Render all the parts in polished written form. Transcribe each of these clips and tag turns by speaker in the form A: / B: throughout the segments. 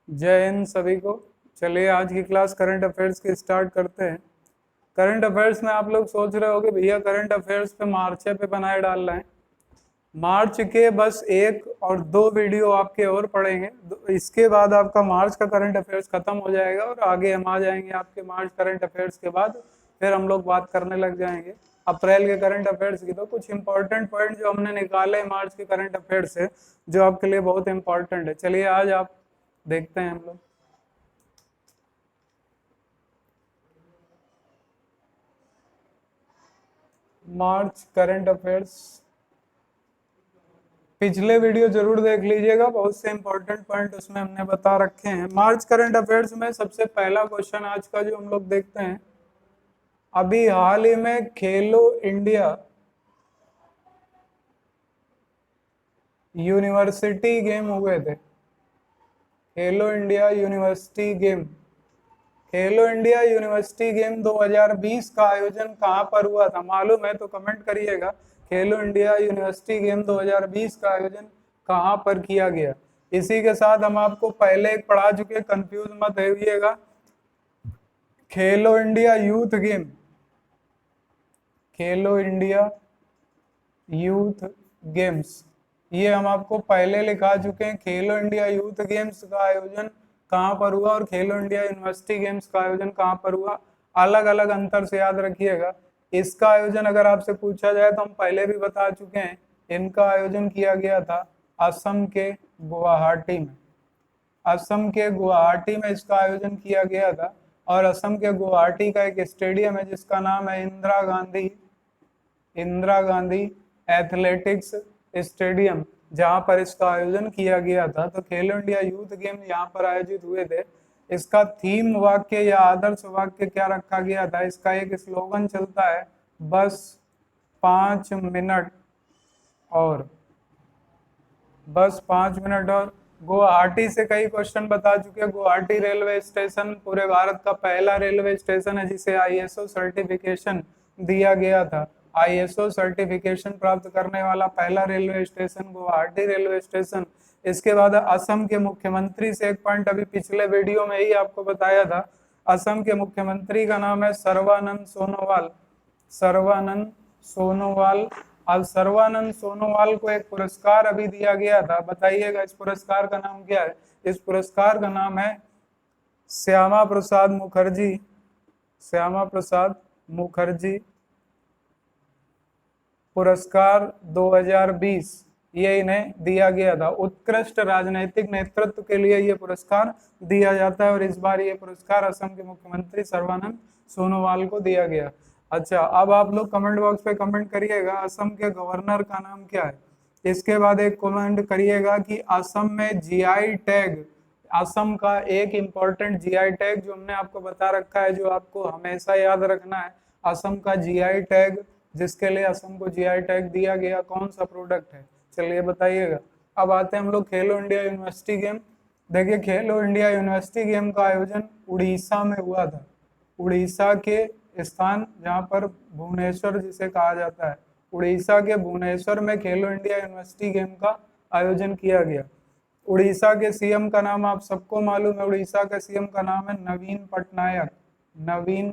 A: जय हिंद सभी को। चलिए आज की क्लास करंट अफेयर्स की स्टार्ट करते हैं। करंट अफेयर्स में आप लोग सोच रहे होगे भैया करंट अफेयर्स पे मार्च पे बनाए डाल रहे हैं। मार्च के बस एक और दो वीडियो आपके और पड़ेंगे, इसके बाद आपका मार्च का करंट अफेयर्स खत्म हो जाएगा और आगे हम आ जाएंगे आपके मार्च करंट अफेयर्स के बाद। फिर हम लोग बात करने लग जाएंगे अप्रैल के करंट अफेयर्स की। तो कुछ इंपॉर्टेंट पॉइंट जो हमने निकाले मार्च के करंट अफेयर्स से, जो आपके लिए बहुत इंपॉर्टेंट है। चलिए आज आप देखते हैं हम लोग। मार्च करंट अफेयर्स पिछले वीडियो जरूर देख लीजिएगा, बहुत से इंपॉर्टेंट पॉइंट उसमें हमने बता रखे हैं। मार्च करंट अफेयर्स में सबसे पहला क्वेश्चन आज का जो हम लोग देखते हैं, अभी हाल ही में खेलो इंडिया यूनिवर्सिटी गेम हुए थे। खेलो इंडिया यूनिवर्सिटी गेम, खेलो इंडिया यूनिवर्सिटी गेम 2020 का आयोजन कहाँ पर हुआ था? मालूम है तो कमेंट करिएगा। खेलो इंडिया यूनिवर्सिटी गेम 2020 का आयोजन कहाँ पर किया गया? इसी के साथ हम आपको पहले एक पढ़ा चुके, कंफ्यूज मत होइएगा। खेलो इंडिया यूथ गेम, खेलो इंडिया यूथ गेम्स, ये हम आपको पहले लिखा चुके हैं। खेलो इंडिया यूथ गेम्स का आयोजन कहाँ पर हुआ और खेलो इंडिया यूनिवर्सिटी गेम्स का आयोजन कहाँ पर हुआ, अलग अलग अंतर से याद रखिएगा। इसका आयोजन अगर आपसे पूछा जाए तो हम पहले भी बता चुके हैं, इनका आयोजन किया गया था असम के गुवाहाटी में। असम के गुवाहाटी में इसका आयोजन किया गया था और असम के गुवाहाटी का एक स्टेडियम है जिसका नाम है इंदिरा गांधी एथलेटिक्स स्टेडियम, जहां पर इसका आयोजन किया गया था। तो खेलो इंडिया यूथ गेम यहाँ पर आयोजित हुए थे। इसका थीम वाक्य या आदर्श वाक्य क्या रखा गया था? इसका एक स्लोगन चलता है, बस 5 मिनट और, बस 5 मिनट और। गुवाहाटी से कई क्वेश्चन बता चुके हैं। गुवाहाटी रेलवे स्टेशन पूरे भारत का पहला रेलवे स्टेशन है जिसे आईएसओ सर्टिफिकेशन दिया गया था। आईएसओ सर्टिफिकेशन प्राप्त करने वाला पहला railway station Guwahati railway station. इसके बाद असम के मुख्यमंत्री से एक पॉइंट अभी पिछले वीडियो में ही आपको बताया था। असम के मुख्यमंत्री का नाम है सर्बानंद सोनोवाल। सर्बानंद सोनोवाल। अब सर्बानंद सोनोवाल को एक पुरस्कार अभी दिया गया था, बताइएगा इस पुरस्कार का नाम क्या है? इस पुरस्कार का नाम है श्यामा प्रसाद मुखर्जी, श्यामा प्रसाद मुखर्जी पुरस्कार 2020, ये इन्हें दिया गया था। उत्कृष्ट राजनीतिक नेतृत्व के लिए ये पुरस्कार दिया जाता है और इस बार ये पुरस्कार असम के मुख्यमंत्री सर्बानंद सोनोवाल को दिया गया। अच्छा, अब आप लोग कमेंट बॉक्स पे कमेंट करिएगा असम के गवर्नर का नाम क्या है। इसके बाद एक कमेंट करिएगा कि असम में जीआई टैग, असम का एक इंपॉर्टेंट जीआई टैग जो हमने आपको बता रखा है, जो आपको हमेशा याद रखना है, असम का जीआई टैग, जिसके लिए असम को जीआई टैग दिया गया, कौन सा प्रोडक्ट है? चलिए बताइएगा। अब आते हैं हम लोग खेलो इंडिया यूनिवर्सिटी गेम। देखिए खेलो इंडिया यूनिवर्सिटी गेम का आयोजन उड़ीसा में हुआ था। उड़ीसा के स्थान जहाँ पर भुवनेश्वर जिसे कहा जाता है, उड़ीसा के भुवनेश्वर में खेलो इंडिया यूनिवर्सिटी गेम का आयोजन किया गया। उड़ीसा के सीएम का नाम आप सबको मालूम है, उड़ीसा के सीएम का नाम है नवीन पटनायक, नवीन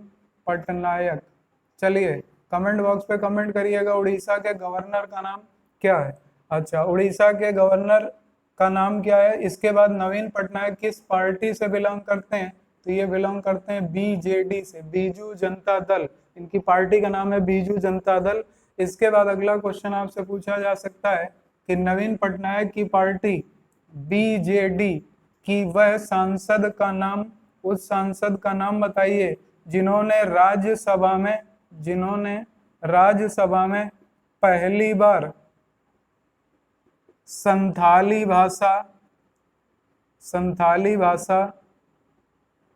A: पटनायक। चलिए कमेंट बॉक्स पे कमेंट करिएगा उड़ीसा के गवर्नर का नाम क्या है। अच्छा, उड़ीसा के गवर्नर का नाम क्या है? इसके बाद नवीन पटनायक किस पार्टी से बिलोंग करते हैं? तो ये बिलोंग करते हैं बीजेडी से, बीजू जनता दल। इनकी पार्टी का नाम है बीजू जनता दल। इसके बाद अगला क्वेश्चन आपसे पूछा जा सकता है कि नवीन पटनायक की पार्टी बीजेडी की वह सांसद का नाम, उस सांसद का नाम बताइए जिन्होंने राज्यसभा में, जिन्होंने राज्यसभा में पहली बार संथाली भाषा, संथाली भाषा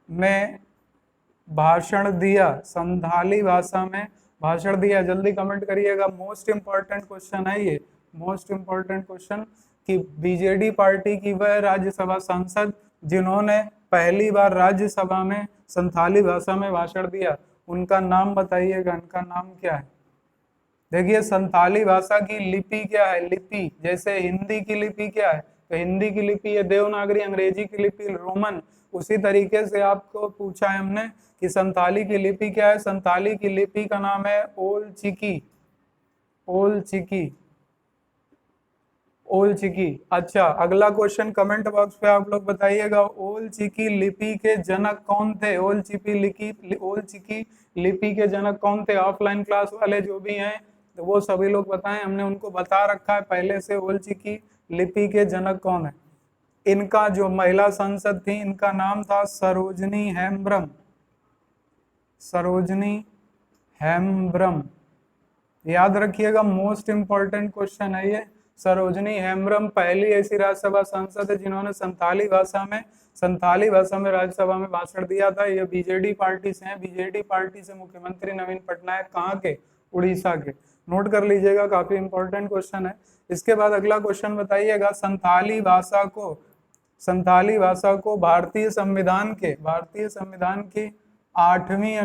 A: में भाषण दिया, संथाली भाषा में भाषण दिया। जल्दी कमेंट करिएगा, मोस्ट इंपॉर्टेंट क्वेश्चन है ये, मोस्ट इंपॉर्टेंट क्वेश्चन, कि बीजेडी पार्टी की वह राज्यसभा सांसद जिन्होंने पहली बार राज्यसभा में संथाली भाषा में भाषण दिया, उनका नाम बताइएगा, उनका नाम क्या है? देखिए संथाली भाषा की लिपि क्या है? लिपि जैसे हिंदी की लिपि क्या है? तो हिंदी की लिपि है देवनागरी, अंग्रेजी की लिपि रोमन। उसी तरीके से आपको पूछा है हमने कि संथाली की लिपि क्या है, संथाली की लिपि का नाम है ओल चिकी, ओल चिकी, ओल चिकी। अच्छा, अगला क्वेश्चन कमेंट बॉक्स पे आप लोग बताइएगा, ओल चिकी लिपि के जनक कौन थे? ओल चिकी लिपि के जनक कौन थे? ऑफलाइन क्लास वाले जो भी हैं तो वो सभी लोग बताएं, हमने उनको बता रखा है पहले से ओल चिकी लिपि के जनक कौन है। इनका जो महिला सांसद थी इनका नाम था सरोजनी हेम्ब्रम, सरोजनी हेम्ब्रम, याद रखिएगा, मोस्ट इंपॉर्टेंट क्वेश्चन है ये। सरोजनी हेम्ब्रम पहली ऐसी राज्यसभा सांसद है जिन्होंने संथाली भाषा में राज्यसभा में भाषण दिया था। ये बीजेडी पार्टी से हैं, बीजेडी पार्टी से मुख्यमंत्री नवीन पटनायक कहाँ के? उड़ीसा के। नोट कर लीजिएगा, काफी इंपॉर्टेंट क्वेश्चन है। इसके बाद अगला क्वेश्चन बताइएगा, संथाली भाषा को भारतीय संविधान की 8वीं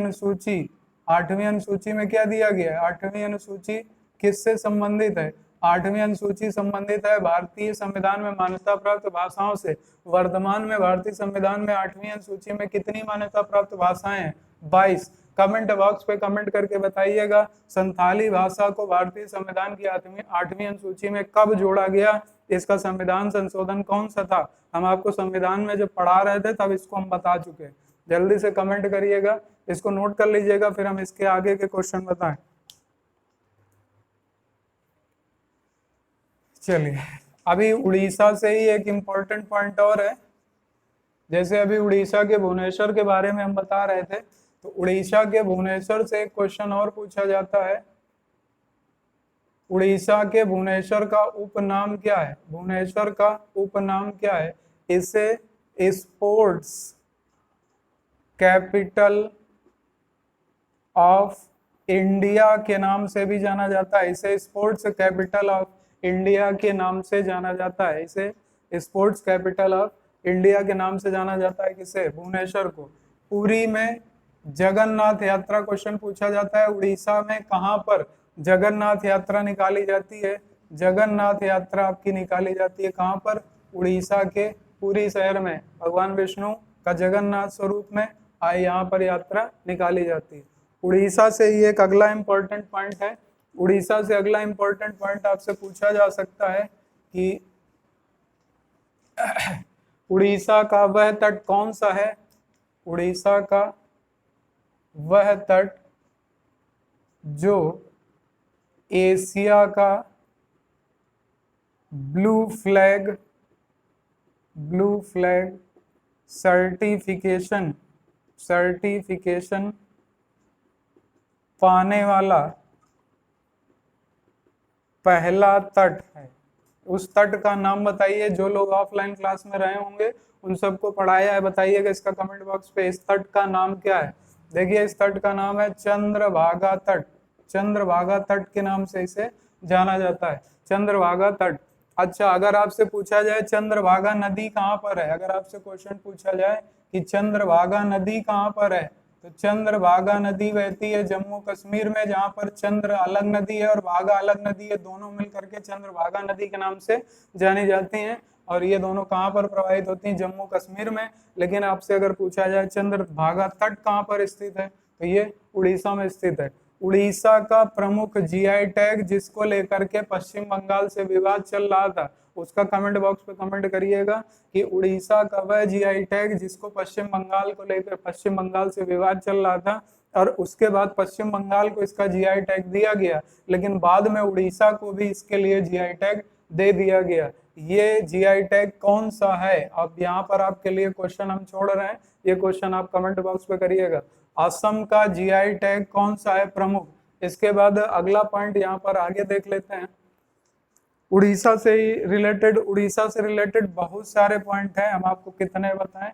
A: अनुसूची में क्या दिया गया है? 8वीं अनुसूची किससे संबंधित है? 8वीं अनुसूची संबंधित है भारतीय संविधान में मान्यता प्राप्त भाषाओं से। वर्तमान में भारतीय संविधान में 8वीं अनुसूची में कितनी मान्यता प्राप्त भाषाएं हैं? 22। कमेंट बॉक्स पे कमेंट करके बताइएगा, संथाली भाषा को भारतीय संविधान की 8वीं अनुसूची में कब जोड़ा गया? इसका संविधान संशोधन कौन सा था? हम आपको संविधान में जब पढ़ा रहे थे तब इसको हम बता चुके हैं। जल्दी से कमेंट करिएगा, इसको नोट कर लीजिएगा, फिर हम इसके आगे के क्वेश्चन बताएं। चलिए, अभी उड़ीसा से ही एक इम्पोर्टेंट पॉइंट और है। जैसे अभी उड़ीसा के भुवनेश्वर के बारे में हम बता रहे थे, तो उड़ीसा के भुवनेश्वर से एक क्वेश्चन और पूछा जाता है। उड़ीसा के भुवनेश्वर का उपनाम क्या है? भुवनेश्वर का उपनाम क्या है? इसे स्पोर्ट्स कैपिटल ऑफ इंडिया के नाम से भी जाना जाता है। इसे स्पोर्ट्स कैपिटल ऑफ इंडिया के नाम से जाना जाता है। इसे स्पोर्ट्स कैपिटल ऑफ इंडिया के नाम से जाना जाता है। किसे? भुवनेश्वर को। पुरी में जगन्नाथ यात्रा क्वेश्चन पूछा जाता है। उड़ीसा में कहां पर जगन्नाथ यात्रा निकाली जाती है? जगन्नाथ यात्रा आपकी निकाली जाती है कहां पर? उड़ीसा के पुरी शहर में भगवान विष्णु का जगन्नाथ स्वरूप में यहाँ पर यात्रा निकाली जाती है। उड़ीसा से ही एक अगला इंपॉर्टेंट पॉइंट है। उड़ीसा से अगला इंपॉर्टेंट पॉइंट आपसे पूछा जा सकता है कि उड़ीसा का वह तट कौन सा है? उड़ीसा का वह तट जो एशिया का ब्लू फ्लैग सर्टिफिकेशन पाने वाला पहला तट है। उस तट का नाम बताइए। जो लोग ऑफलाइन क्लास में रहे होंगे उन सबको पढ़ाया है, बताइएगा इसका कमेंट बॉक्स पे। इस तट का नाम क्या है? देखिए, इस तट का नाम है चंद्रभागा तट। चंद्रभागा तट के नाम से इसे जाना जाता है, चंद्रभागा तट। अच्छा, अगर आपसे पूछा जाए चंद्रभागा नदी कहाँ पर है, अगर आपसे क्वेश्चन पूछा जाए कि चंद्रभागा नदी कहाँ पर है, तो चंद्रभागा नदी बहती है जम्मू कश्मीर में, जहाँ पर चंद्र अलग नदी है और भागा अलग नदी है, दोनों मिलकर के चंद्रभागा नदी के नाम से जानी जाती हैं। और ये दोनों कहाँ पर प्रवाहित होती हैं? जम्मू कश्मीर में। लेकिन आपसे अगर पूछा जाए चंद्रभागा तट कहाँ पर स्थित है, तो ये उड़ीसा में स्थित है। उड़ीसा का प्रमुख जीआई टैग जिसको लेकर के पश्चिम बंगाल से विवाद चल रहा था, उसका कमेंट बॉक्स पे कमेंट करिएगा कि उड़ीसा का वह जीआई टैग जिसको पश्चिम बंगाल को लेकर पश्चिम बंगाल से विवाद चल रहा था और उसके बाद पश्चिम बंगाल को इसका जीआई टैग दिया गया, लेकिन बाद में उड़ीसा को भी इसके लिए जीआई टैग दे दिया गया। ये जीआई टैग कौन सा है? अब यहाँ पर आपके लिए क्वेश्चन हम छोड़ रहे हैं, ये क्वेश्चन आप कमेंट बॉक्स पे करिएगा। असम का जीआई टैग कौन सा है प्रमुख? इसके बाद अगला पॉइंट यहाँ पर आगे देख लेते हैं। उड़ीसा से रिलेटेड बहुत सारे पॉइंट हैं, हम आपको कितने बताएं।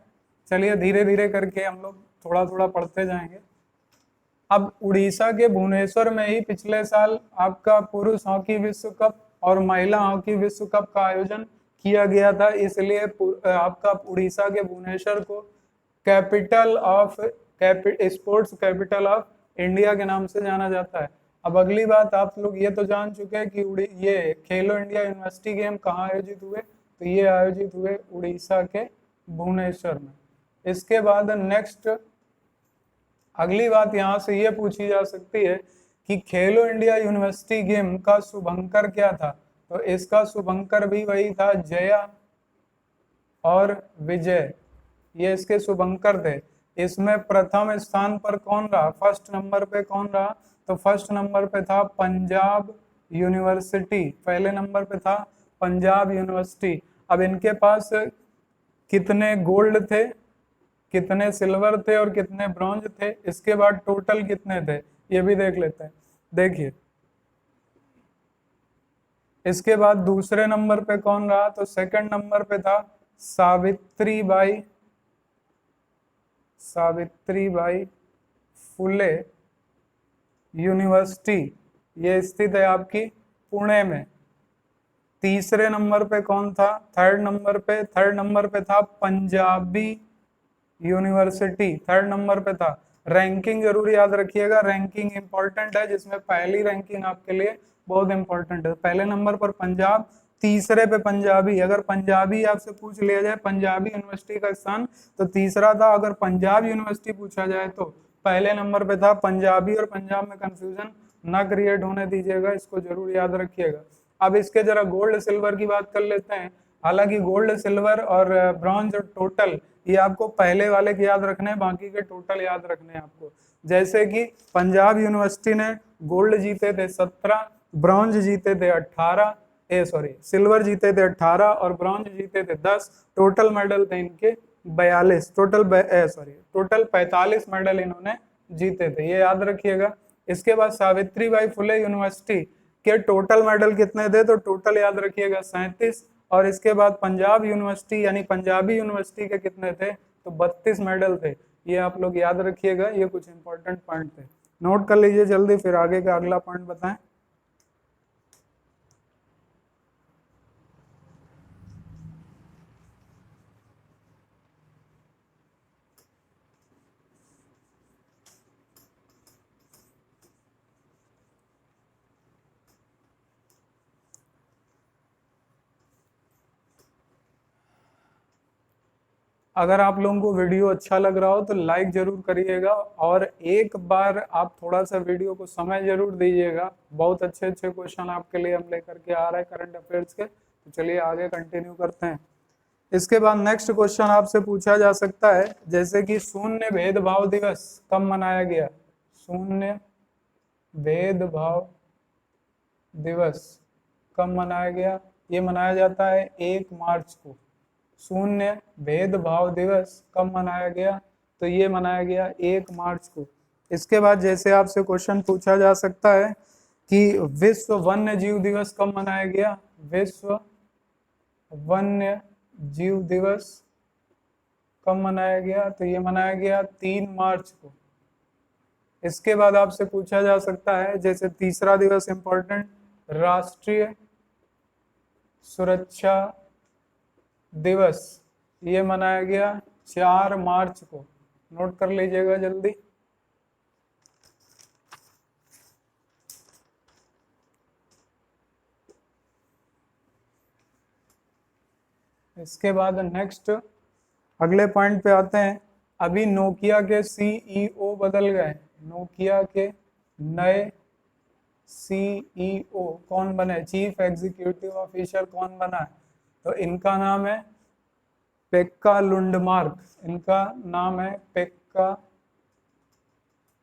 A: चलिए धीरे धीरे करके हम लोग थोड़ा थोड़ा पढ़ते जाएंगे। अब उड़ीसा के भुवनेश्वर में ही पिछले साल आपका पुरुष हॉकी विश्व कप और महिला हॉकी विश्व कप का आयोजन किया गया था, इसलिए आपका उड़ीसा के भुवनेश्वर को स्पोर्ट्स कैपिटल ऑफ इंडिया के नाम से जाना जाता है। अब अगली बात, आप लोग ये तो जान चुके हैं कि ये खेलो इंडिया यूनिवर्सिटी गेम कहाँ आयोजित हुए? तो ये आयोजित हुए उड़ीसा के भुवनेश्वर में। इसके बाद नेक्स्ट अगली बात यहाँ से ये पूछी जा सकती है कि खेलो इंडिया यूनिवर्सिटी गेम का शुभंकर क्या था। तो इसका शुभंकर भी वही था, जया और विजय, ये इसके शुभंकर थे। इसमें प्रथम स्थान पर कौन रहा, फर्स्ट नंबर पे कौन रहा, तो फर्स्ट नंबर पे था पंजाब यूनिवर्सिटी, पहले नंबर पे था पंजाब यूनिवर्सिटी। अब इनके पास कितने गोल्ड थे, कितने सिल्वर थे और कितने ब्रॉन्ज थे, इसके बाद टोटल कितने थे ये भी देख लेते हैं। देखिए इसके बाद दूसरे नंबर पे कौन रहा, तो सेकंड नंबर पे था सावित्रीबाई फुले यूनिवर्सिटी, ये स्थित है आपकी पुणे में। तीसरे नंबर पे कौन था, थर्ड नंबर पे था पंजाबी यूनिवर्सिटी, थर्ड नंबर पे था। रैंकिंग जरूर याद रखिएगा, रैंकिंग इंपॉर्टेंट है, जिसमें पहली रैंकिंग आपके लिए बहुत इंपॉर्टेंट है। पहले नंबर पर पंजाब, तीसरे पे पंजाबी। अगर पंजाबी आपसे पूछ लिया जाए पंजाबी यूनिवर्सिटी का स्थान, तो तीसरा था। अगर पंजाब यूनिवर्सिटी पूछा जाए तो पहले नंबर पे था पंजाबी, और पंजाब में कंफ्यूजन ना क्रिएट होने दीजिएगा, इसको जरूर याद रखिएगा। अब इसके जरा गोल्ड सिल्वर की बात कर लेते हैं। हालांकि गोल्ड सिल्वर और ब्रॉन्ज और टोटल ये आपको पहले वाले के याद रखने हैं, बाकी के टोटल याद रखने हैं आपको। जैसे कि पंजाब यूनिवर्सिटी ने गोल्ड जीते थे 17, ब्रॉन्ज जीते थे 18, सिल्वर जीते थे 18 और ब्रॉन्ज जीते थे 10। टोटल मेडल थे इनके 42, टोटल 45 मेडल इन्होंने जीते थे, ये याद रखिएगा। इसके बाद सावित्रीबाई फुले यूनिवर्सिटी के टोटल मेडल कितने थे, तो टोटल याद रखिएगा 37। और इसके बाद पंजाब यूनिवर्सिटी यानी पंजाबी यूनिवर्सिटी के कितने थे, तो 32 मेडल थे। ये आप लोग याद रखिएगा, ये कुछ इंपॉर्टेंट पॉइंट थे, नोट कर लीजिए जल्दी, फिर आगे का अगला पॉइंट बताएं। अगर आप लोगों को वीडियो अच्छा लग रहा हो तो लाइक जरूर करिएगा, और एक बार आप थोड़ा सा वीडियो को समय जरूर दीजिएगा। बहुत अच्छे अच्छे क्वेश्चन आपके लिए हम लेकर के आ रहे हैं करंट अफेयर्स के, तो चलिए आगे कंटिन्यू करते हैं। इसके बाद नेक्स्ट क्वेश्चन आपसे पूछा जा सकता है, जैसे कि शून्य भेदभाव दिवस कब मनाया गया। शून्य भेदभाव दिवस कब मनाया गया, ये मनाया जाता है 1 मार्च को। शून्य भेदभाव दिवस कब मनाया गया, तो ये मनाया गया 1 मार्च को। इसके बाद जैसे आपसे क्वेश्चन पूछा जा सकता है कि विश्व वन्य जीव दिवस कब मनाया गया। विश्व वन्य जीव दिवस कब मनाया गया, तो ये मनाया गया 3 मार्च को। इसके बाद आपसे पूछा जा सकता है, जैसे तीसरा दिवस इंपॉर्टेंट, राष्ट्रीय सुरक्षा दिवस, ये मनाया गया 4 मार्च को। नोट कर लीजिएगा जल्दी। इसके बाद नेक्स्ट अगले पॉइंट पे आते हैं। अभी नोकिया के सीईओ बदल गए, नोकिया के नए सीईओ कौन बने, चीफ एग्जीक्यूटिव ऑफिसर कौन बना है, तो इनका नाम है पेक्का लुंडमार्क। इनका नाम है पेक्का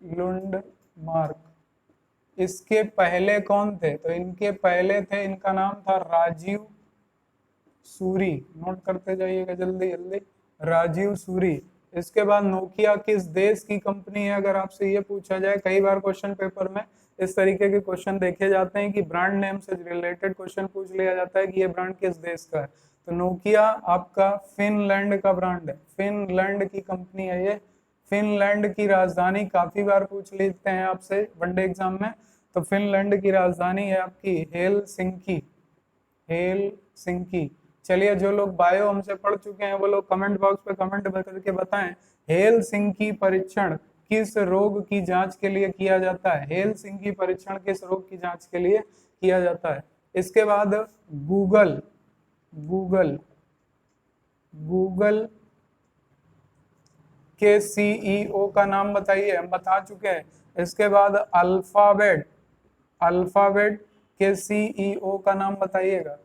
A: लुंडमार्क। इसके पहले कौन थे, तो इनके पहले थे, इनका नाम था राजीव सूरी। नोट करते जाइएगा जल्दी जल्दी, राजीव सूरी। इसके बाद नोकिया किस देश की कंपनी है, अगर आपसे ये पूछा जाए, कई बार क्वेश्चन पेपर में इस तरीके के क्वेश्चन देखे जाते हैं कि ब्रांड नेम से रिलेटेड क्वेश्चन पूछ लिया जाता है कि ये ब्रांड किस देश का है। तो नोकिया आपका फिनलैंड का ब्रांड है, फिनलैंड की कंपनी है ये। फिनलैंड की राजधानी काफी बार पूछ लेते हैं आपसे वनडे एग्जाम में, तो फिनलैंड की राजधानी है आपकी हेलसिंकी, हेलसिंकी। चलिए जो लोग बायो हमसे पढ़ चुके हैं वो लोग कमेंट बॉक्स पे कमेंट करके बताएं, हेलसिंकी परीक्षण किस रोग की जांच के लिए किया जाता है। हेलसिंकी परीक्षण किस रोग की जांच के लिए किया जाता है। इसके बाद गूगल गूगल गूगल के सीईओ का नाम बताइए, हम बता चुके हैं। इसके बाद अल्फाबेट अल्फाबेट के सीईओ का नाम बताइएगा।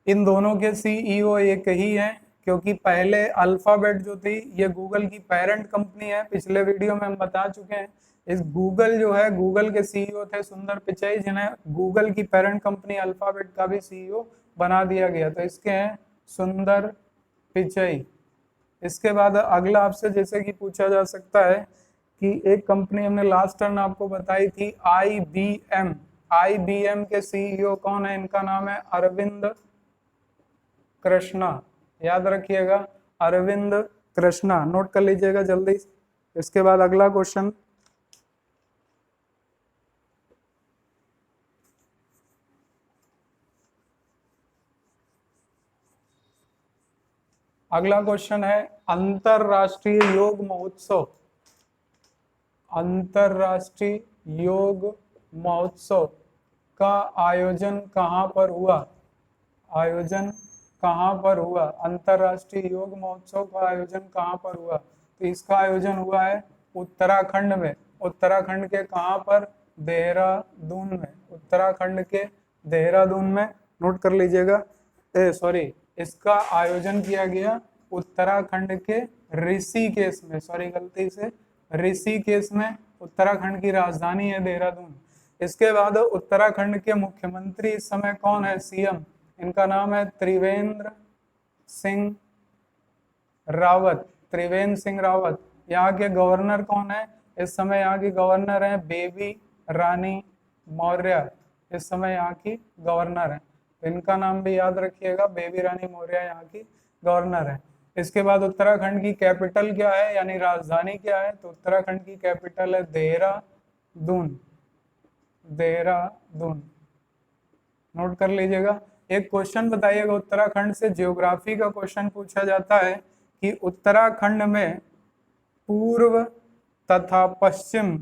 A: इन दोनों के सीईओ एक ही हैं, क्योंकि पहले अल्फाबेट जो थी ये गूगल की पेरेंट कंपनी है, पिछले वीडियो में हम बता चुके हैं। इस गूगल जो है, गूगल के सीईओ थे सुंदर पिचाई, जिन्हें गूगल की पेरेंट कंपनी अल्फाबेट का भी सीईओ बना दिया गया, तो इसके हैं सुंदर पिचाई। इसके बाद अगला आपसे जैसे कि पूछा जा सकता है कि एक कंपनी हमने लास्ट टर्न आपको बताई थी आईबीएम, आईबीएम के सीईओ कौन है? इनका नाम है अरविंद कृष्णा, याद रखिएगा, अरविंद कृष्णा, नोट कर लीजिएगा जल्दी। इसके बाद अगला क्वेश्चन, अगला क्वेश्चन है अंतरराष्ट्रीय योग महोत्सव, अंतरराष्ट्रीय योग महोत्सव का आयोजन कहां पर हुआ? आयोजन कहां पर हुआ? अंतरराष्ट्रीय योग महोत्सव का आयोजन कहां पर हुआ? तो इसका आयोजन हुआ है उत्तराखंड में। उत्तराखंड के कहां पर? देहरादून में, उत्तराखंड के देहरादून में, नोट कर लीजिएगा। सॉरी, इसका आयोजन किया गया उत्तराखंड के ऋषिकेश में, सॉरी गलती से, ऋषिकेश में, उत्तराखंड की राजधानी है देहरादून। इसके बाद उत्तराखंड के मुख्यमंत्री इस समय कौन है? सीएम, इनका नाम है त्रिवेंद्र सिंह रावत, त्रिवेंद्र सिंह रावत। यहाँ के गवर्नर कौन है? इस समय यहाँ की गवर्नर है बेबी रानी मौर्य, इस समय यहाँ की गवर्नर है, तो इनका नाम भी याद रखिएगा, बेबी रानी मौर्य यहाँ की गवर्नर है। इसके बाद उत्तराखंड की कैपिटल क्या है, यानी राजधानी क्या है? तो उत्तराखंड की कैपिटल है देहरादून, देहरादून, नोट कर लीजिएगा। एक क्वेश्चन बताइएगा उत्तराखंड से, ज्योग्राफी का क्वेश्चन पूछा जाता है कि उत्तराखंड में पूर्व तथा पश्चिम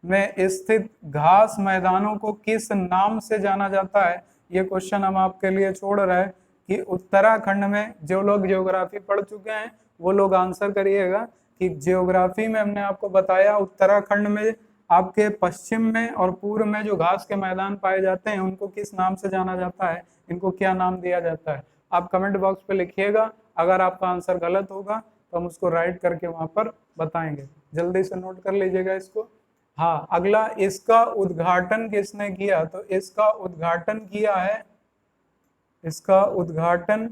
A: में स्थित घास मैदानों को किस नाम से जाना जाता है? ये क्वेश्चन हम आपके लिए छोड़ रहे हैं कि उत्तराखंड में, जो लोग ज्योग्राफी पढ़ चुके हैं वो लोग आंसर करिएगा कि ज्योग्राफी में हमने आपको बताया उत्तराखंड में आपके पश्चिम में और पूर्व में जो घास के मैदान पाए जाते हैं उनको किस नाम से जाना जाता है, इनको क्या नाम दिया जाता है? आप कमेंट बॉक्स पे लिखिएगा, अगर आपका आंसर गलत होगा तो हम उसको राइट करके वहां पर बताएंगे। जल्दी से नोट कर लीजिएगा इसको। हाँ, अगला, इसका उद्घाटन किसने किया? तो इसका उद्घाटन किया है, इसका उद्घाटन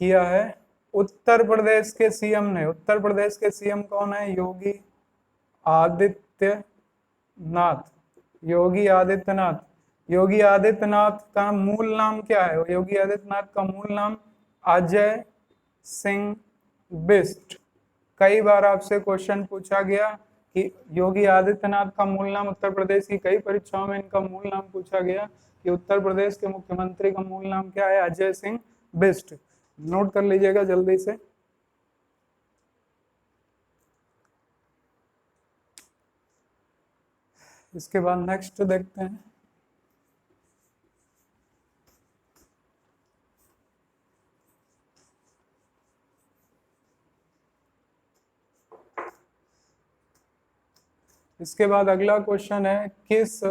A: किया है उत्तर प्रदेश के सीएम ने। उत्तर प्रदेश के सीएम कौन है? योगी आदित्यनाथ, योगी आदित्यनाथ। योगी आदित्यनाथ का मूल नाम क्या है? योगी आदित्यनाथ का मूल नाम अजय सिंह बिष्ट। कई बार आपसे क्वेश्चन पूछा गया कि योगी आदित्यनाथ का मूल नाम, उत्तर प्रदेश की कई परीक्षाओं में इनका मूल नाम पूछा गया कि उत्तर प्रदेश के मुख्यमंत्री का मूल नाम क्या है? अजय सिंह बिष्ट, नोट कर लीजिएगा जल्दी से। इसके बाद नेक्स्ट देखते हैं। इसके बाद अगला क्वेश्चन है, किस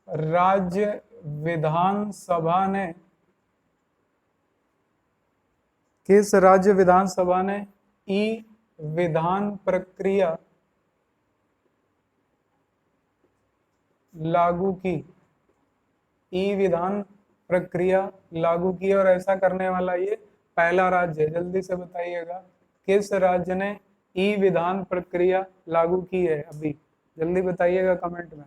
A: राज्य विधानसभा ने, किस राज्य विधानसभा ने ई विधान प्रक्रिया लागू की? ई विधान प्रक्रिया लागू की और ऐसा करने वाला ये पहला राज्य है, जल्दी से बताइएगा किस राज्य ने ई विधान प्रक्रिया लागू की है? अभी जल्दी बताइएगा कमेंट में।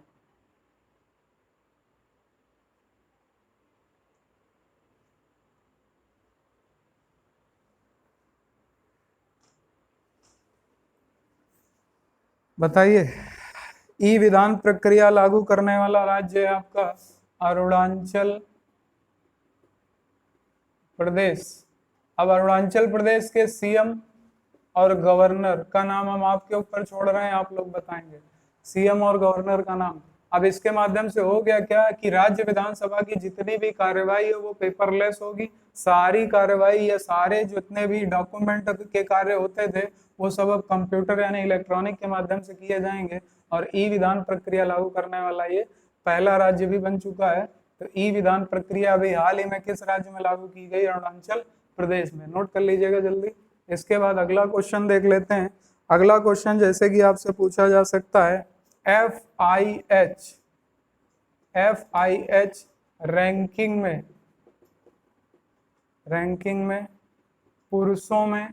A: बताइए, ई विधान प्रक्रिया लागू करने वाला राज्य है आपका अरुणाचल प्रदेश। अब अरुणाचल प्रदेश के सीएम और गवर्नर का नाम हम आपके ऊपर छोड़ रहे हैं, आप लोग बताएंगे सीएम और गवर्नर का नाम। अब इसके माध्यम से हो गया क्या कि राज्य विधानसभा की जितनी भी कार्यवाही है वो पेपरलेस होगी। सारी कार्यवाही या सारे जितने भी डॉक्यूमेंट के कार्य होते थे वो सब अब कंप्यूटर यानी इलेक्ट्रॉनिक के माध्यम से किए जाएंगे। और ई विधान प्रक्रिया लागू करने वाला ये पहला राज्य भी बन चुका है। तो ई विधान प्रक्रिया अभी हाल ही में किस राज्य में लागू की गई? अरुणाचल प्रदेश में। नोट कर लीजिएगा जल्दी। इसके बाद अगला क्वेश्चन देख लेते हैं। अगला क्वेश्चन जैसे कि आपसे पूछा जा सकता है, FIH रैंकिंग में पुरुषों में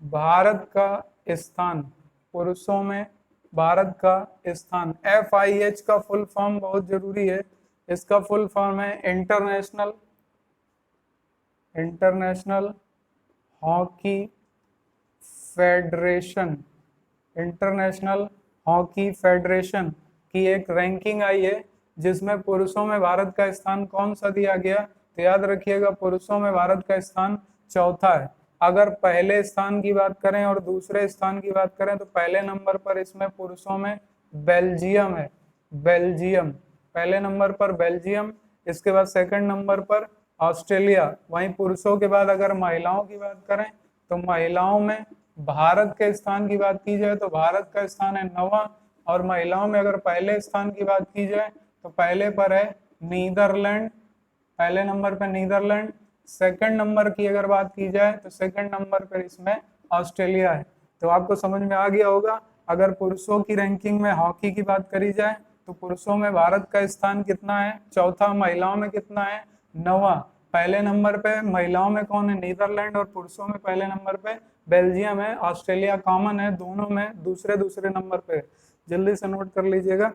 A: भारत का स्थान, पुरुषों में भारत का स्थान। FIH का फुल फॉर्म बहुत जरूरी है। इसका फुल फॉर्म है international hockey federation. International hockey federation की एक रैंकिंग आई है जिसमें पुरुषों में भारत का स्थान कौन सा दिया गया? तो याद रखिएगा पुरुषों में भारत का स्थान चौथा है। अगर पहले स्थान की बात करें और दूसरे स्थान की बात करें तो पहले नंबर पर इसमें पुरुषों में बेल्जियम है। बेल्जियम पहले नंबर पर बेल्जियम, इसके बाद सेकंड नंबर पर ऑस्ट्रेलिया। वहीं पुरुषों के बाद अगर महिलाओं की बात करें तो महिलाओं में भारत के स्थान की बात की जाए तो भारत का स्थान है 9वां। और महिलाओं में अगर पहले स्थान की बात की जाए तो पहले पर है नीदरलैंड, पहले नंबर पर नीदरलैंड। सेकंड नंबर की अगर बात की जाए तो सेकंड नंबर पर इसमें ऑस्ट्रेलिया है। तो आपको समझ में आ गया होगा, अगर पुरुषों की रैंकिंग में हॉकी की बात करी जाए तो पुरुषों में भारत का स्थान कितना है? चौथा। महिलाओं में कितना है? 9वां। पहले नंबर पे महिलाओं में कौन है? नीदरलैंड। और पुरुषों में पहले नंबर पे बेल्जियम है। ऑस्ट्रेलिया कॉमन है, दोनों में दूसरे दूसरे नंबर पे। जल्दी से नोट कर लीजिएगा।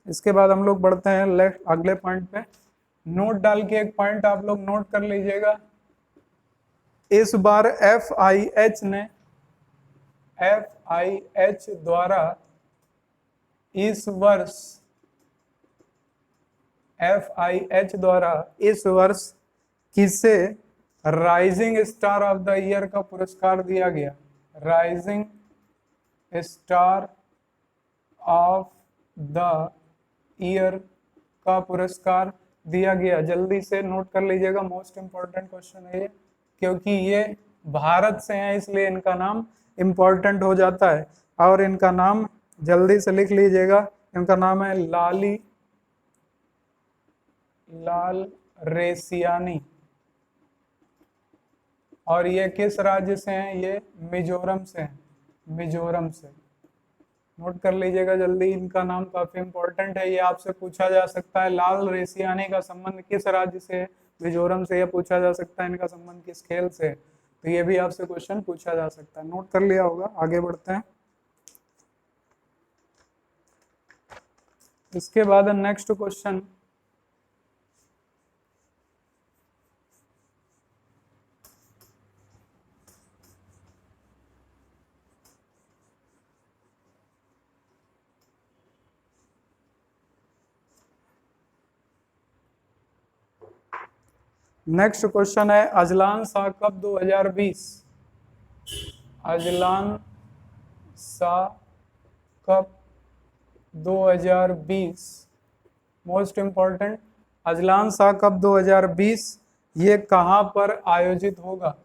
A: इसके बाद हम लोग बढ़ते हैं अगले पॉइंट पे। नोट डाल के एक पॉइंट आप लोग नोट कर लीजिएगा। इस बार FIH द्वारा इस वर्ष किसे rising star of the year का पुरस्कार दिया गया? Rising star of the year का पुरस्कार दिया गया। जल्दी से नोट कर लीजिएगा, मोस्ट इंपॉर्टेंट क्वेश्चन है ये, क्योंकि ये भारत से हैं इसलिए इनका नाम इंपॉर्टेंट हो जाता है। और इनका नाम जल्दी से लिख लीजिएगा, इनका नाम है लाल रेसियानी। और ये किस राज्य से हैं? ये मिजोरम से हैं, मिजोरम से। नोट कर लीजिएगा जल्दी, इनका नाम काफी इंपॉर्टेंट है। ये आपसे पूछा जा सकता है लाल रेसियानी का संबंध किस राज्य से है? मिजोरम से। ये पूछा जा सकता है इनका संबंध किस खेल से है? तो ये भी आपसे क्वेश्चन पूछा जा सकता है। नोट कर लिया होगा। आगे बढ़ते हैं। इसके बाद नेक्स्ट क्वेश्चन, नेक्स्ट क्वेश्चन है Azlan Shah cup 2020। Azlan Shah cup 2020 most important. Azlan Shah cup 2020 ये कहाँ पर आयोजित होगा?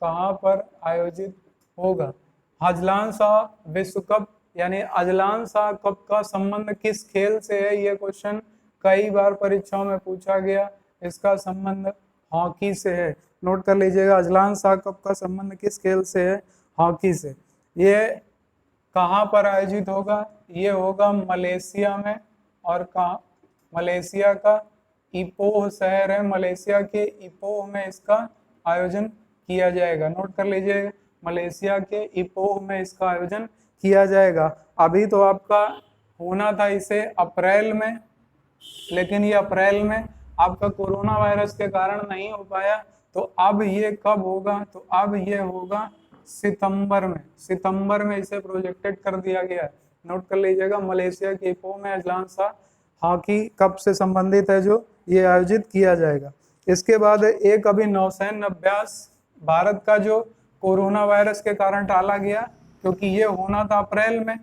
A: कहाँ पर आयोजित होगा? अजलान शाह विश्व कप यानी अजलान शाह कप का संबंध किस खेल से है? ये क्वेश्चन कई बार परीक्षाओं में पूछा गया। इसका संबंध हॉकी से है। नोट कर लीजिएगा, अजलान शाह कप का संबंध किस खेल से है? हॉकी से। ये कहाँ पर आयोजित होगा? ये होगा मलेशिया में। और कहाँ? मलेशिया का इपोह शहर है, मलेशिया के इपोह में इसका आयोजन किया जाएगा। नोट कर लीजिएगा, मलेशिया के इपोह में इसका आयोजन किया जाएगा। अभी तो आपका होना था इसे अप्रैल में, लेकिन ये अप्रैल में आपका कोरोना वायरस के कारण नहीं हो पाया। तो अब ये कब होगा? तो अब ये होगा सितंबर में। सितंबर में इसे प्रोजेक्टेड कर दिया गया है। नोट कर लीजिएगा, मलेशिया के इपोह में अजलान शाह हॉकी कप से संबंधित है जो ये आयोजित किया जाएगा। इसके बाद एक अभी नौसैन्य अभ्यास भारत का जो कोरोना वायरस के कारण टाला गया, क्योंकि ये होना था अप्रैल में,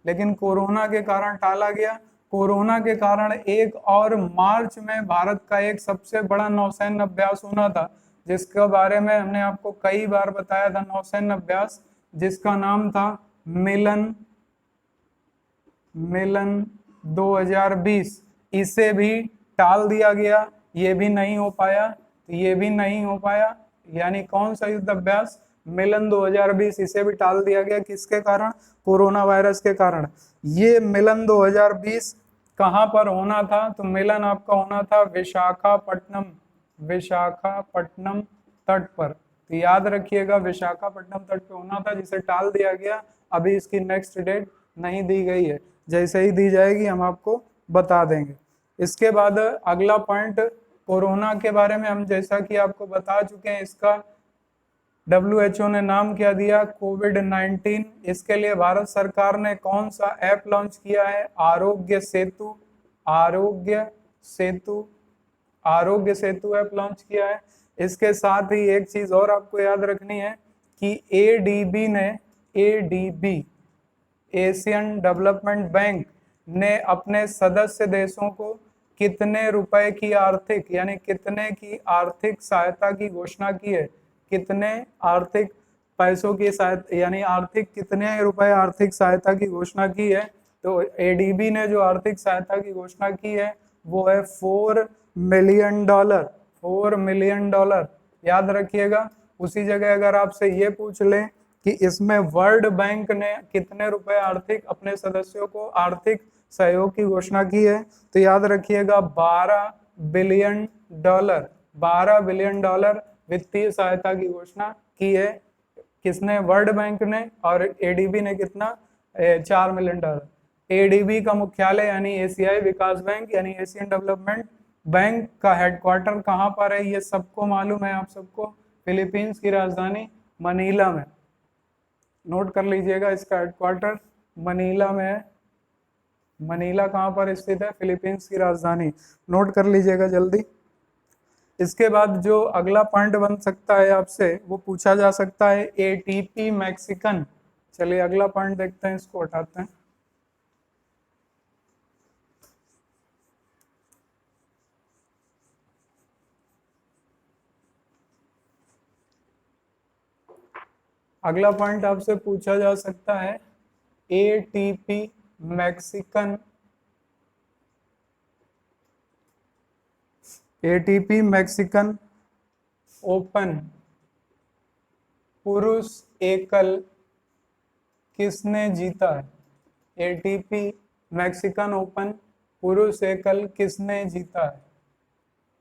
A: लेकिन कोरोना के कारण टाला गया। कोरोना के कारण एक और मार्च में भारत का एक सबसे बड़ा नौसैन्य अभ्यास होना था, जिसके बारे में हमने आपको कई बार बताया था, नौसैन्य अभ्यास, जिसका नाम था मिलन 2020। इसे भी टाल दिया गया, ये भी नहीं हो पाया, तो ये भी नहीं हो पाया। यानी कौन सा युद्ध अभ्यास? मिलन 2020, इसे भी टाल दिया गया। किसके कारण? कोरोना वायरस के कारण। ये मिलन 2020 कहां पर होना था? तो मिलन आपका होना था विशाखापट्टनम, विशाखापट्टनम तट पर। तो याद रखिएगा विशाखापट्टनम तट पे होना था, जिसे टाल दिया गया। अभी इसकी नेक्स्ट डेट नहीं दी गई है, जैसे ही दी जाएगी हम आपको बता देंगे। इसके बाद अगला पॉइंट कोरोना के बारे में हम जैसा कि आपको बता चुके हैं, इसका WHO ने नाम क्या दिया? कोविड-19। इसके लिए भारत सरकार ने कौन सा ऐप लॉन्च किया है? आरोग्य सेतु, आरोग्य सेतु, आरोग्य सेतु ऐप लॉन्च किया है। इसके साथ ही एक चीज और आपको याद रखनी है कि ADB ने, ADB एशियन डेवलपमेंट बैंक ने अपने सदस्य देशों को कितने रुपए की आर्थिक, यानी कितने की आर्थिक सहायता की घोषणा की है? कितने आर्थिक पैसों की सहायता, यानी आर्थिक कितने रुपए आर्थिक सहायता की घोषणा की है? तो ADB ने जो आर्थिक सहायता की घोषणा की है वो है $4 मिलियन, $4 मिलियन। याद रखिएगा। उसी जगह अगर आपसे ये पूछ लें कि इसमें वर्ल्ड बैंक ने कितने रुपए आर्थिक अपने सदस्यों को आर्थिक सहयोग की घोषणा की है, तो याद रखिएगा $12 बिलियन, $12 बिलियन वित्तीय सहायता की घोषणा की है। किसने? वर्ल्ड बैंक ने। और ADB ने कितना? $4 मिलियन। ADB का मुख्यालय यानी एशियाई विकास बैंक यानी एशियन डेवलपमेंट बैंक का हेडक्वार्टर कहाँ पर है? ये सबको मालूम है आप सबको, फिलीपींस की राजधानी मनीला में। नोट कर लीजिएगा, इसका हेडक्वार्टर मनीला में है। मनीला कहाँ पर स्थित है? फिलीपींस की राजधानी। नोट कर लीजिएगा जल्दी। इसके बाद जो अगला पॉइंट बन सकता है आपसे, वो पूछा जा सकता है ATP मैक्सिकन। चलिए अगला पॉइंट देखते हैं, इसको हटाते हैं। अगला पॉइंट आपसे पूछा जा सकता है ATP Mexican, ATP Mexican open पुरुष एकल किसने जीता है? ATP मैक्सिकन ओपन पुरुष एकल किसने जीता है?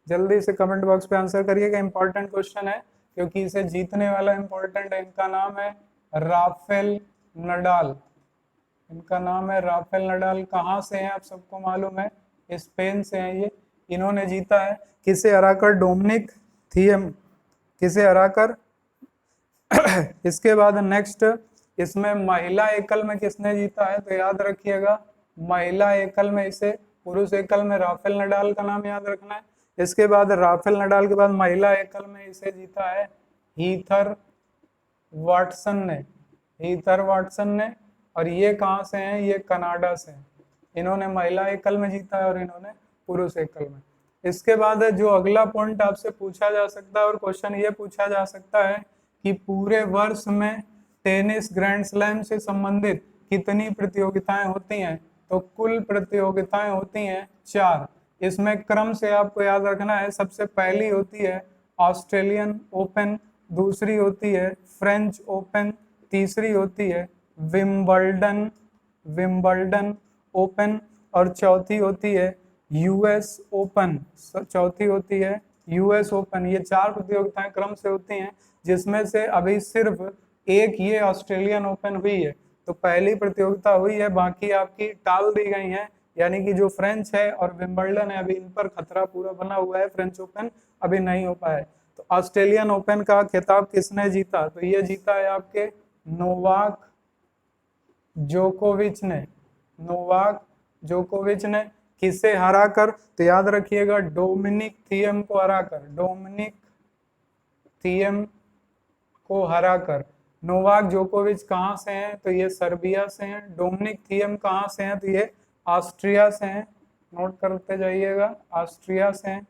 A: जल्दी से कमेंट बॉक्स पे आंसर करिएगा, इंपॉर्टेंट क्वेश्चन है क्योंकि इसे जीतने वाला इंपॉर्टेंट है। इनका नाम है राफेल नडाल। इनका नाम है राफेल नडाल। कहाँ से हैं आप सबको मालूम है, स्पेन से हैं ये। इन्होंने जीता है किसे हराकर? डोमिनिक थिएम, किसे हराकर? इसके बाद नेक्स्ट, इसमें महिला एकल में किसने जीता है? तो याद रखिएगा महिला एकल में इसे, पुरुष एकल में राफेल नडाल का नाम याद रखना है। इसके बाद राफेल नडाल के बाद महिला एकल में इसे जीता है हीथर वाटसन ने, हीथर वाटसन ने। और ये कहाँ से हैं? ये कनाडा से हैं। इन्होंने महिला एकल में जीता है और इन्होंने पुरुष एकल में। इसके बाद जो अगला पॉइंट आपसे पूछा जा सकता है और क्वेश्चन ये पूछा जा सकता है कि पूरे वर्ष में टेनिस ग्रैंड स्लैम से संबंधित कितनी प्रतियोगिताएं होती हैं? तो कुल प्रतियोगिताएं होती हैं 4। इसमें क्रम से आपको याद रखना है, सबसे पहली होती है ऑस्ट्रेलियन ओपन, दूसरी होती है फ्रेंच ओपन, तीसरी होती है विंबलडन, विंबलडन ओपन, और चौथी होती है US ओपन, चौथी होती है US ओपन। ये 4 प्रतियोगिताएं क्रम से होती हैं, जिसमें से अभी सिर्फ एक ये ऑस्ट्रेलियन ओपन हुई है। तो पहली प्रतियोगिता हुई है, बाकी आपकी टाल दी गई हैं। यानी कि जो फ्रेंच है और विंबलडन है, अभी इन पर खतरा पूरा बना हुआ है, फ्रेंच ओपन अभी नहीं हो पाया है। तो ऑस्ट्रेलियन ओपन का खिताब किसने जीता? तो ये जीता है आपके नोवाक जोकोविच ने, नोवाक जोकोविच ने। किसे हराकर? तो याद रखिएगा डोमिनिक थिएम को हराकर, डोमिनिक थिएम को हराकर। नोवाक जोकोविच कहाँ से हैं, तो ये सर्बिया से हैं। डोमिनिक थिएम कहाँ से हैं, तो ये ऑस्ट्रिया से हैं, नोट करते जाइएगा, ऑस्ट्रिया से हैं।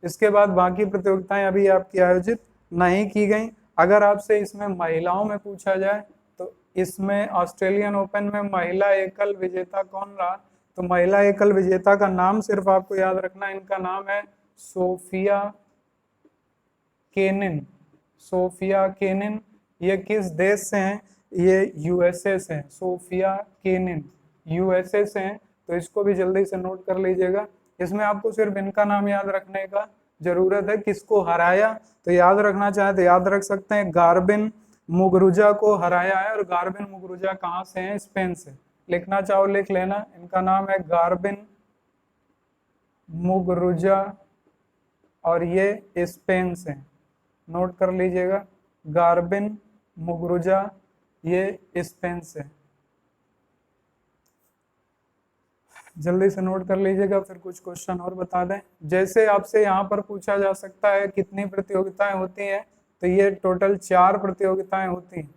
A: इसके बाद बाकी प्रतियोगिताएं अभी आपकी आयोजित नहीं की गई। अगर आपसे इसमें महिलाओं में पूछा जाए तो इसमें ऑस्ट्रेलियन ओपन में महिला एकल विजेता कौन रहा, तो महिला एकल विजेता का नाम सिर्फ आपको याद रखना, इनका नाम है सोफिया केनिन। सोफिया केनिन, ये किस देश से हैं, ये यूएसए से हैं। सोफिया केनिन यूएसए से हैं, तो इसको भी जल्दी से नोट कर लीजिएगा। इसमें आपको सिर्फ इनका नाम याद रखने का जरूरत है। किसको हराया, तो याद रखना चाहे तो याद रख सकते हैं, गार्बिन मुगरुजा को हराया है। और गार्बिन मुगरुजा कहाँ से हैं, स्पेन से। लिखना चाहो लिख लेना, इनका नाम है गार्बिन मुगरुजा और ये स्पेन से, नोट कर लीजिएगा, गार्बिन मुगरुजा, ये स्पेन से। जल्दी से नोट कर लीजिएगा, फिर कुछ क्वेश्चन और बता दें। जैसे आपसे यहाँ पर पूछा जा सकता है कितनी प्रतियोगिताएं होती हैं, तो ये टोटल 4 प्रतियोगिताएं होती हैं।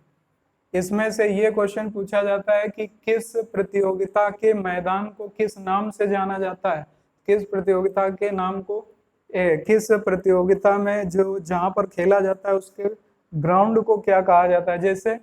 A: इसमें से ये क्वेश्चन पूछा जाता है कि किस प्रतियोगिता के मैदान को किस नाम से जाना जाता है। किस प्रतियोगिता के नाम को किस प्रतियोगिता में जो जहां पर खेला जाता है उसके ग्राउंड को क्या कहा जाता है। जैसे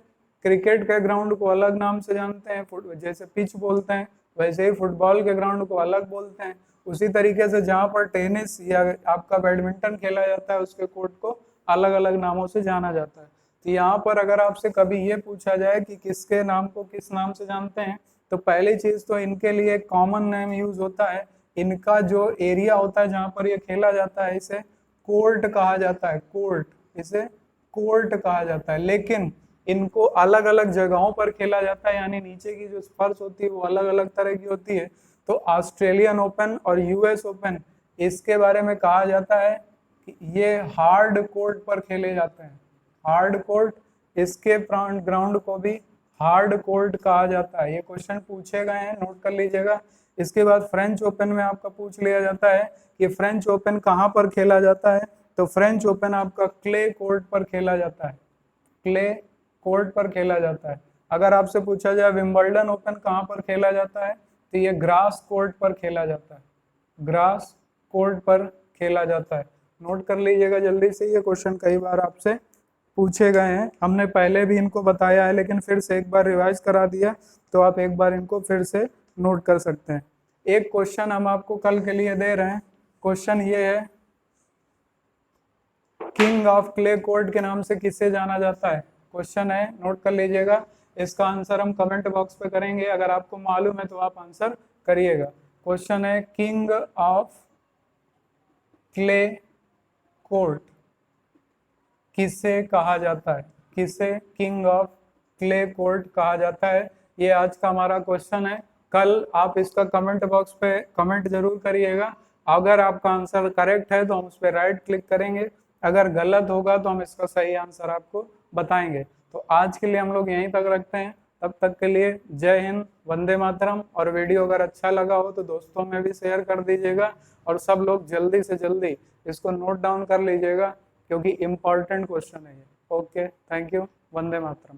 A: क्रिकेट के ग्राउंड को अलग नाम से जानते हैं, जैसे पिच बोलते हैं, वैसे ही फुटबॉल के ग्राउंड को अलग बोलते हैं। उसी तरीके से जहां पर टेनिस या आपका बैडमिंटन खेला जाता है उसके कोर्ट को अलग अलग नामों से जाना जाता है। तो यहाँ पर अगर आपसे कभी ये पूछा जाए कि किसके नाम को किस नाम से जानते हैं, तो पहली चीज तो इनके लिए कॉमन नेम यूज होता है। इनका जो एरिया होता है जहाँ पर ये खेला जाता है इसे कोर्ट कहा जाता है, कोर्ट, इसे कोर्ट कहा जाता है। लेकिन इनको अलग अलग जगहों पर खेला जाता है, यानी नीचे की जो फर्श होती है वो अलग अलग तरह की होती है। तो ऑस्ट्रेलियन ओपन और यूएस ओपन, इसके बारे में कहा जाता है कि ये हार्ड कोर्ट पर खेले जाते हैं, हार्ड कोर्ट। इसके ग्राउंड को भी हार्ड कोर्ट कहा जाता है। ये क्वेश्चन पूछे गए हैं, नोट कर लीजिएगा। इसके बाद फ्रेंच ओपन में आपका पूछ लिया जाता है कि फ्रेंच ओपन कहाँ पर खेला जाता है, तो फ्रेंच ओपन आपका क्ले कोर्ट पर खेला जाता है, क्ले कोर्ट पर खेला जाता है। अगर आपसे पूछा जाए विंबलडन ओपन कहाँ पर खेला जाता है, तो ये ग्रास कोर्ट पर खेला जाता है, ग्रास कोर्ट पर खेला जाता है। नोट कर लीजिएगा जल्दी से, ये क्वेश्चन कई बार आपसे पूछे गए हैं। हमने पहले भी इनको बताया है लेकिन फिर से एक बार रिवाइज करा दिया, तो आप एक बार इनको फिर से नोट कर सकते हैं। एक क्वेश्चन हम आपको कल के लिए दे रहे हैं। क्वेश्चन ये है, किंग ऑफ क्ले कोर्ट के नाम से किसे जाना जाता है। क्वेश्चन है, नोट कर लीजिएगा। इसका आंसर हम कमेंट बॉक्स पे करेंगे, अगर आपको मालूम है तो आप आंसर करिएगा। क्वेश्चन है, किंग ऑफ क्ले कोर्ट किसे कहा जाता है, किसे किंग ऑफ क्ले कोर्ट कहा जाता है। ये आज का हमारा क्वेश्चन है। कल आप इसका कमेंट बॉक्स पे कमेंट जरूर करिएगा। अगर आपका आंसर करेक्ट है तो हम उस पर राइट क्लिक करेंगे, अगर गलत होगा तो हम इसका सही आंसर आपको बताएंगे। तो आज के लिए हम लोग यहीं तक रखते हैं, तब तक के लिए जय हिंद, वंदे मातरम। और वीडियो अगर अच्छा लगा हो तो दोस्तों में भी शेयर कर दीजिएगा, और सब लोग जल्दी से जल्दी इसको नोट डाउन कर लीजिएगा क्योंकि इम्पोर्टेंट क्वेश्चन है ये। Okay, thank you, Vande Mataram.